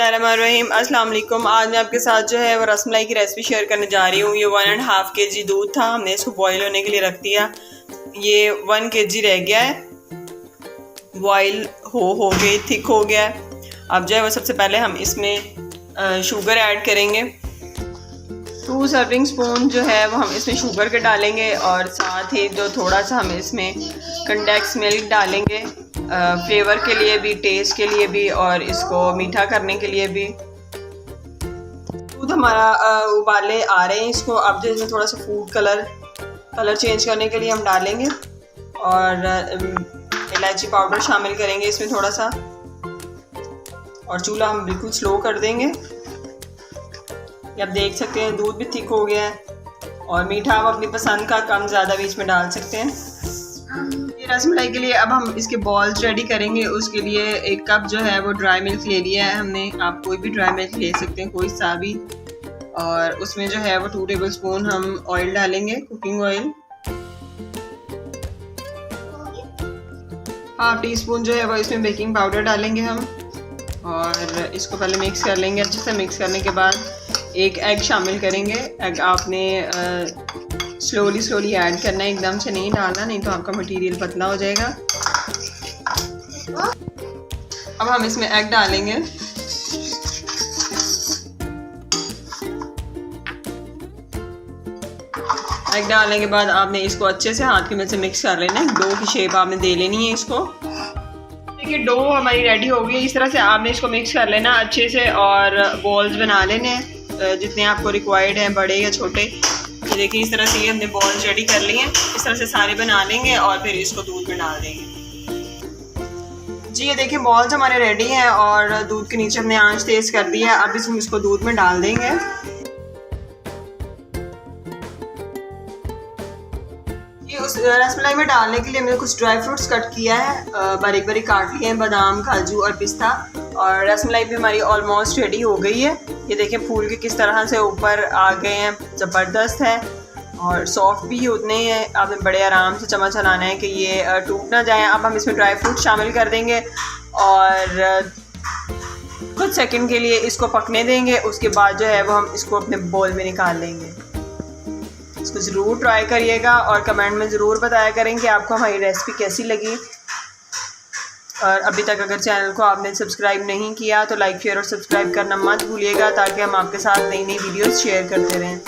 बिस्मिल्लाहिर्रहमानिर्रहीम। अस्सलाम वालेकुम। आज मैं आपके साथ जो है वो रसमलाई की रेसिपी शेयर करने जा रही हूँ। ये 1.5 kg दूध था, हमने इसको बॉईल होने के लिए रख दिया। ये 1 kg रह गया है, बॉईल हो गई, थिक हो गया है। अब जो है वो सबसे पहले हम इसमें शुगर ऐड करेंगे। 2 सर्विंग स्पून जो है वो हम इसमें शुगर के डालेंगे और साथ ही जो थोड़ा सा हम इसमें कंडेंस मिल्क डालेंगे, फ्लेवर के लिए भी, टेस्ट के लिए भी और इसको मीठा करने के लिए भी। दूध हमारा उबाले आ रहे हैं, इसको अब जो इसमें थोड़ा सा फूड कलर चेंज करने के लिए हम डालेंगे और इलायची पाउडर शामिल करेंगे इसमें थोड़ा सा, और चूल्हा हम बिल्कुल स्लो कर देंगे। ये आप देख सकते हैं दूध भी थिक हो गया है और मीठा आप अपनी पसंद का कम ज़्यादा बीच में डाल सकते हैं। ये रसमलाई के लिए अब हम इसके बॉल्स रेडी करेंगे। उसके लिए 1 कप जो है वो ड्राई मिल्क ले लिया है हमने, आप कोई भी ड्राई मिल्क ले सकते हैं, कोई सा भी। और उसमें जो है वो 2 टेबल स्पून हम ऑयल डालेंगे, कुकिंग ऑयल। 1/2 टीस्पून जो है वो इसमें बेकिंग पाउडर डालेंगे हम और इसको पहले मिक्स कर लेंगे। अच्छे से मिक्स करने के बाद 1 एग शामिल करेंगे। एग आपने स्लोली ऐड करना है, एकदम से नहीं डालना, नहीं तो आपका मटेरियल पतला हो जाएगा। अब हम इसमें एग डालेंगे। एग डालने के बाद आपने इसको अच्छे से हाथ की मदद से मिक्स कर लेना है। डो की शेप आपने दे लेनी है इसको। देखिए डो हमारी रेडी हो गई। इस तरह से आपने इसको मिक्स कर लेना अच्छे से और बॉल्स बना लेने हैं जितने आपको रिक्वायर्ड हैं, बड़े या छोटे। ये देखिए इस तरह से ये हमने बॉल्स रेडी कर लिए हैं। इस तरह से सारे बना लेंगे और फिर इसको दूध में डाल देंगे। जी ये देखिए बॉल्स हमारे रेडी हैं और दूध के नीचे हमने आंच तेज कर दी है। अब हम इसको दूध में डाल देंगे। ये उस रसमलाई में डालने के लिए मैंने कुछ ड्राई फ्रूट्स कट किया है, बारीक बारीक काट लिए हैं, बादाम, काजू और पिस्ता। और रसमलाई भी हमारी ऑलमोस्ट रेडी हो गई है। ये देखें फूल के किस तरह से ऊपर आ गए हैं, ज़बरदस्त है और सॉफ्ट भी उतने ही है। आपने बड़े आराम से चम्मच चलाना है कि ये टूट ना जाए। अब हम इसमें ड्राई फ्रूट शामिल कर देंगे और कुछ सेकंड के लिए इसको पकने देंगे। उसके बाद जो है वो हम इसको अपने बोल में निकाल लेंगे। इसको ज़रूर ट्राई करिएगा और कमेंट में ज़रूर बताया करें कि आपको हमारी रेसिपी कैसी लगी। और अभी तक अगर चैनल को आपने सब्सक्राइब नहीं किया तो लाइक, शेयर और सब्सक्राइब करना मत भूलिएगा ताकि हम आपके साथ नई वीडियोस शेयर करते रहें।